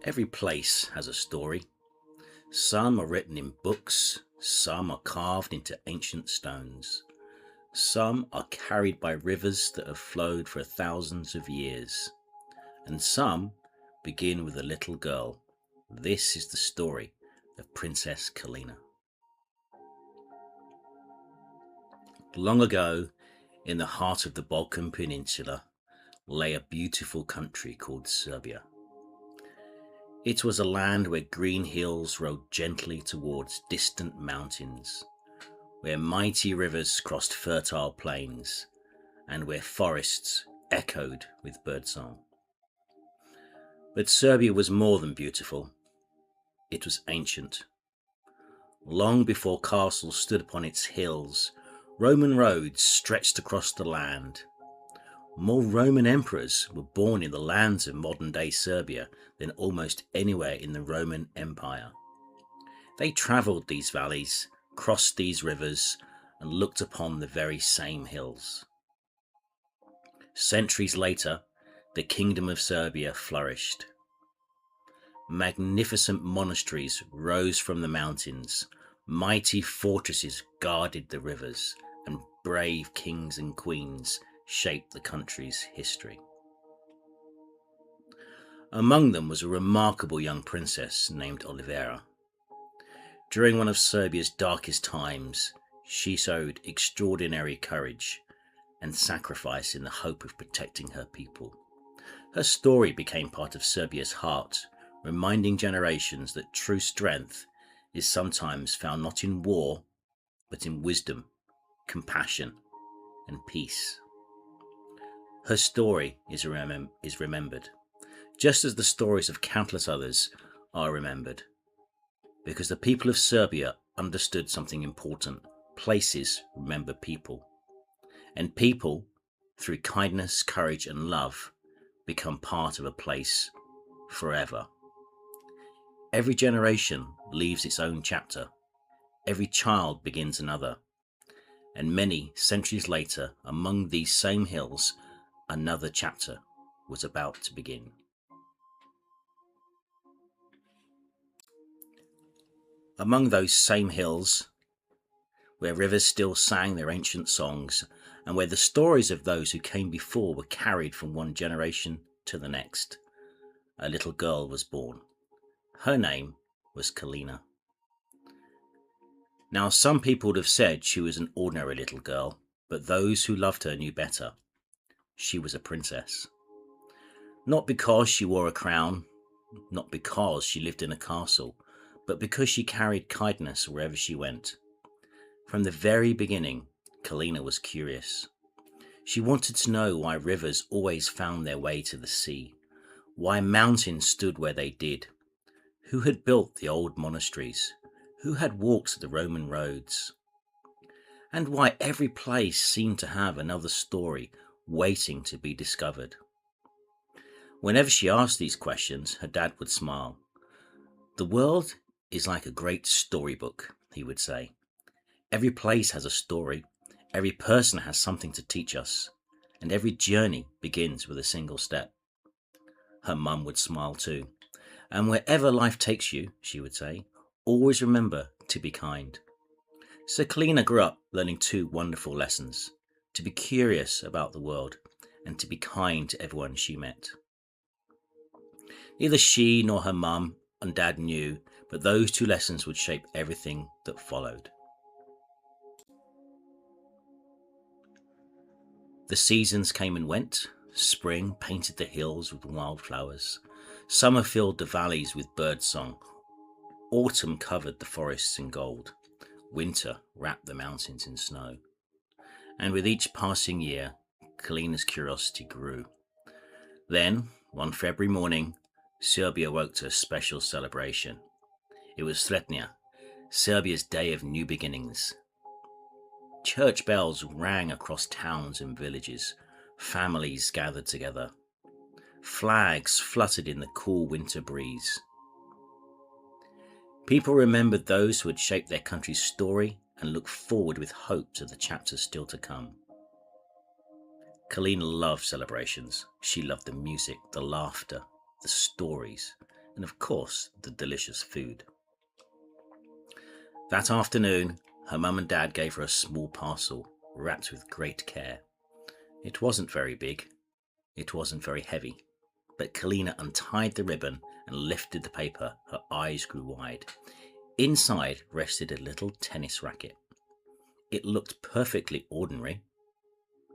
Every place has a story. Some are written in books, some are carved into ancient stones. Some are carried by rivers that have flowed for thousands of years. And some begin with a little girl. This is the story of Princess Kalina. Long ago, in the heart of the Balkan Peninsula, lay a beautiful country called Serbia. It was a land where green hills rode gently towards distant mountains, where mighty rivers crossed fertile plains, and where forests echoed with birdsong. But Serbia was more than beautiful. It was ancient. Long before castles stood upon its hills, Roman roads stretched across the land. More Roman emperors were born in the lands of modern-day Serbia than almost anywhere in the Roman Empire. They travelled these valleys, crossed these rivers, and looked upon the very same hills. Centuries later, the Kingdom of Serbia flourished. Magnificent monasteries rose from the mountains, mighty fortresses guarded the rivers, and brave kings and queens shaped the country's history. Among them was a remarkable young princess named Olivera. During one of Serbia's darkest times, she showed extraordinary courage and sacrifice in the hope of protecting her people. Her story became part of Serbia's heart, reminding generations that true strength is sometimes found not in war, but in wisdom, compassion, and peace. Her story is remembered, just as the stories of countless others are remembered, because the people of Serbia understood something important. Places remember people, and people, through kindness, courage, and love, become part of a place forever. Every generation leaves its own chapter. Every child begins another. And many centuries later, among these same hills, another chapter was about to begin. Among those same hills, where rivers still sang their ancient songs, and where the stories of those who came before were carried from one generation to the next, a little girl was born. Her name was Kalina. Now, some people would have said she was an ordinary little girl, but those who loved her knew better. She was a princess. Not because she wore a crown, not because she lived in a castle, but because she carried kindness wherever she went. From the very beginning, Kalina was curious. She wanted to know why rivers always found their way to the sea, why mountains stood where they did, who had built the old monasteries, who had walked the Roman roads, and why every place seemed to have another story waiting to be discovered. Whenever she asked these questions, her dad would smile. "The world is like a great storybook," he would say. "Every place has a story, every person has something to teach us, and every journey begins with a single step." Her mum would smile too. "And wherever life takes you," she would say, "always remember to be kind." So Kalina grew up learning two wonderful lessons: to be curious about the world and to be kind to everyone she met. Neither she nor her mum and dad knew, but those two lessons would shape everything that followed. The seasons came and went. Spring painted the hills with wildflowers. Summer filled the valleys with birdsong. Autumn covered the forests in gold. Winter wrapped the mountains in snow. And with each passing year, Kalina's curiosity grew. Then, one February morning, Serbia woke to a special celebration. It was Sretnia, Serbia's day of new beginnings. Church bells rang across towns and villages. Families gathered together. Flags fluttered in the cool winter breeze. People remembered those who had shaped their country's story and looked forward with hope to the chapters still to come. Kalina loved celebrations. She loved the music, the laughter, the stories, and of course the delicious food. That afternoon, her mum and dad gave her a small parcel wrapped with great care. It wasn't very big, it wasn't very heavy, but Kalina untied the ribbon and lifted the paper. Her eyes grew wide. Inside rested a little tennis racket. It looked perfectly ordinary.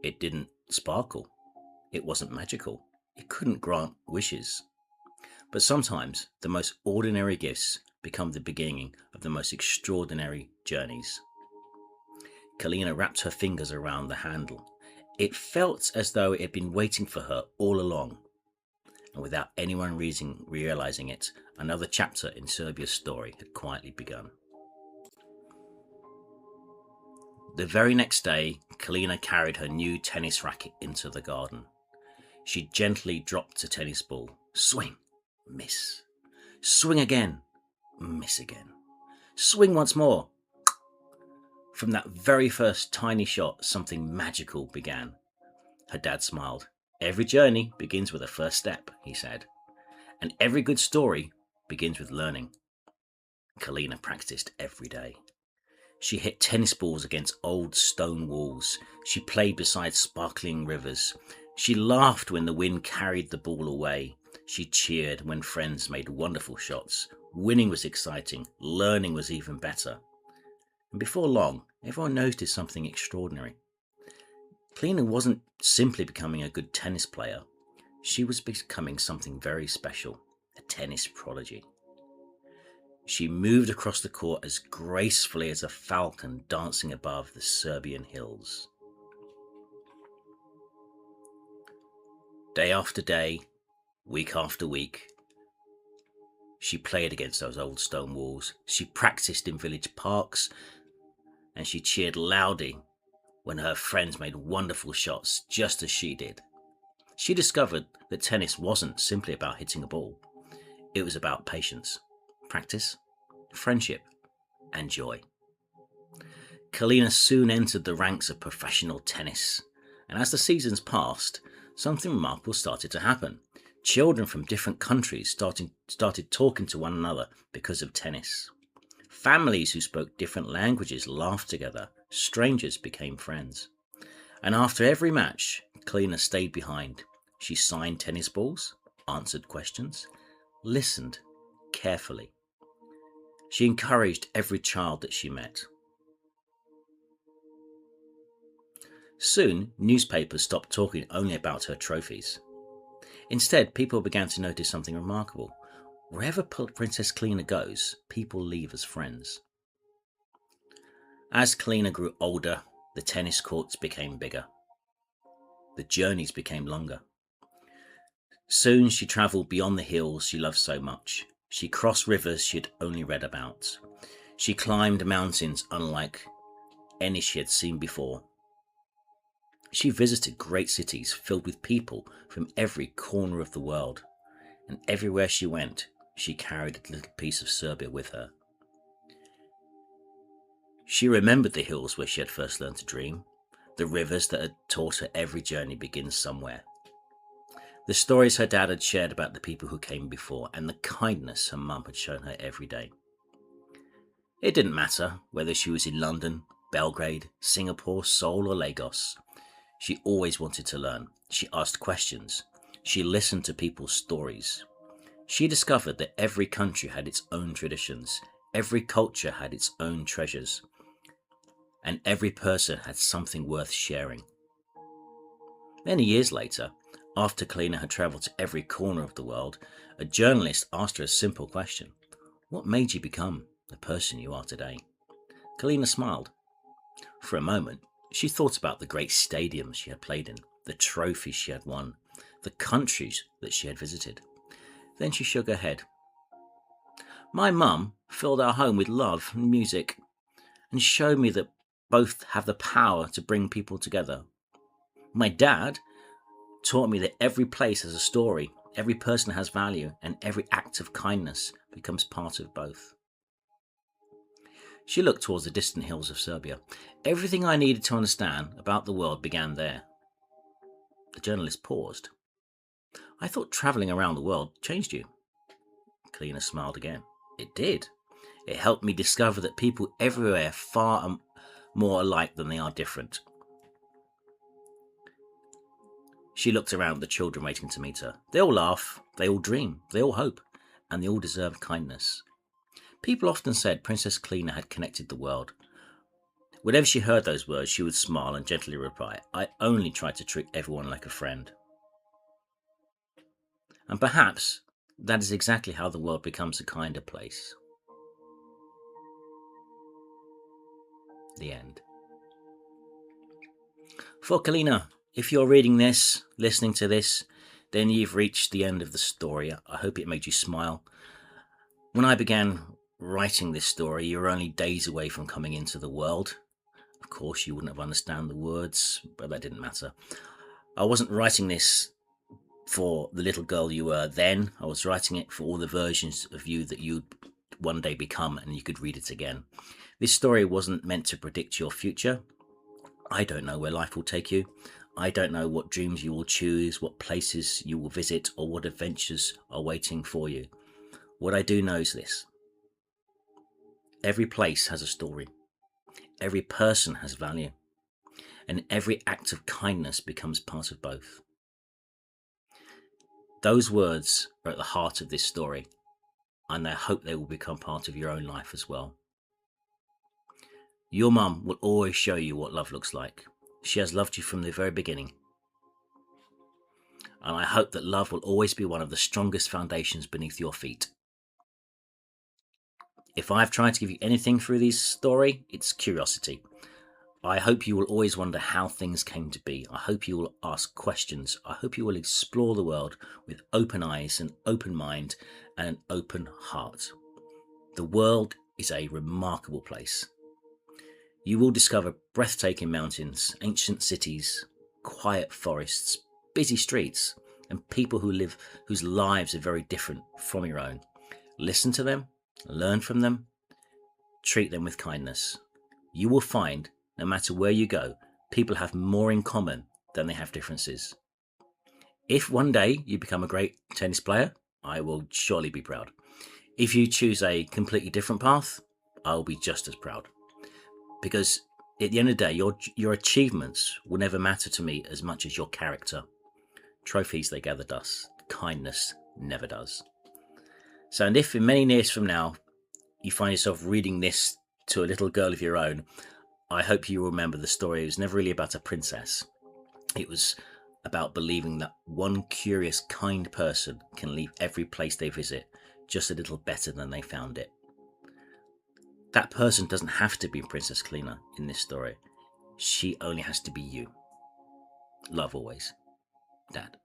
It didn't sparkle. It wasn't magical. It couldn't grant wishes. But sometimes the most ordinary gifts become the beginning of the most extraordinary journeys. Kalina wrapped her fingers around the handle. It felt as though it had been waiting for her all along. And without anyone realizing it, another chapter in Serbia's story had quietly begun. The very next day, Kalina carried her new tennis racket into the garden. She gently dropped a tennis ball. Swing, miss. Swing again, miss again. Swing once more. From that very first tiny shot, something magical began. Her dad smiled. Every journey begins with a first step, he said. And every good story begins with learning. Kalina practiced every day. She hit tennis balls against old stone walls. She played beside sparkling rivers. She laughed when the wind carried the ball away. She cheered when friends made wonderful shots. Winning was exciting. Learning was even better. And before long, everyone noticed something extraordinary. Kalina wasn't simply becoming a good tennis player. She was becoming something very special, a tennis prodigy. She moved across the court as gracefully as a falcon dancing above the Serbian hills. Day after day, week after week, she played against those old stone walls. She practiced in village parks, and she cheered loudly when her friends made wonderful shots just as she did. She discovered that tennis wasn't simply about hitting a ball. It was about patience, practice, friendship, and joy. Kalina soon entered the ranks of professional tennis, and as the seasons passed, something remarkable started to happen. Children from different countries started talking to one another because of tennis. Families who spoke different languages laughed together. Strangers became friends. And after every match, Kalina stayed behind. She signed tennis balls, answered questions, listened carefully. She encouraged every child that she met. Soon, newspapers stopped talking only about her trophies. Instead, people began to notice something remarkable. Wherever Princess Kalina goes, people leave as friends. As Kalina grew older, the tennis courts became bigger. The journeys became longer. Soon she travelled beyond the hills she loved so much. She crossed rivers she had only read about. She climbed mountains unlike any she had seen before. She visited great cities filled with people from every corner of the world, and everywhere she went, she carried a little piece of Serbia with her. She remembered the hills where she had first learned to dream, the rivers that had taught her every journey begins somewhere, the stories her dad had shared about the people who came before, and the kindness her mum had shown her every day. It didn't matter whether she was in London, Belgrade, Singapore, Seoul, or Lagos. She always wanted to learn. She asked questions. She listened to people's stories. She discovered that every country had its own traditions, every culture had its own treasures, and every person had something worth sharing. Many years later, after Kalina had travelled to every corner of the world, a journalist asked her a simple question. What made you become the person you are today? Kalina smiled. For a moment, she thought about the great stadiums she had played in, the trophies she had won, the countries that she had visited. Then she shook her head. My mum filled our home with love and music and showed me that both have the power to bring people together. My dad taught me that every place has a story, every person has value, and every act of kindness becomes part of both. She looked towards the distant hills of Serbia. Everything I needed to understand about the world began there. The journalist paused. I thought travelling around the world changed you. Kalina smiled again. It did. It helped me discover that people everywhere are far more alike than they are different. She looked around at the children waiting to meet her. They all laugh, they all dream, they all hope, and they all deserve kindness. People often said Princess Kalina had connected the world. Whenever she heard those words, she would smile and gently reply, I only try to treat everyone like a friend. And perhaps that is exactly how the world becomes a kinder place. The end. For Kalina, if you're reading this, listening to this, then you've reached the end of the story. I hope it made you smile. When I began writing this story, you were only days away from coming into the world. Of course, you wouldn't have understood the words, but that didn't matter. I wasn't writing this for the little girl you were then. I was writing it for all the versions of you that you'd one day become, and you could read it again. This story wasn't meant to predict your future. I don't know where life will take you. I don't know what dreams you will choose, what places you will visit, or what adventures are waiting for you. What I do know is this. Every place has a story. Every person has value. And every act of kindness becomes part of both. Those words are at the heart of this story, and I hope they will become part of your own life as well. Your mum will always show you what love looks like. She has loved you from the very beginning. And I hope that love will always be one of the strongest foundations beneath your feet. If I've tried to give you anything through this story, it's curiosity. I hope you will always wonder how things came to be. I hope you will ask questions. I hope you will explore the world with open eyes, an open mind, and an open heart. The world is a remarkable place. You will discover breathtaking mountains, ancient cities, quiet forests, busy streets, and people whose lives are very different from your own. Listen to them, learn from them, treat them with kindness. You will find, no matter where you go, people have more in common than they have differences. If one day you become a great tennis player, I will surely be proud. If you choose a completely different path, I'll be just as proud. Because at the end of the day, your achievements will never matter to me as much as your character. Trophies, they gather dust. Kindness never does. So, and if in many years from now, you find yourself reading this to a little girl of your own, I hope you remember the story. It was never really about a princess. It was about believing that one curious, kind person can leave every place they visit just a little better than they found it. That person doesn't have to be Princess Kalina in this story. She only has to be you. Love always. Dad.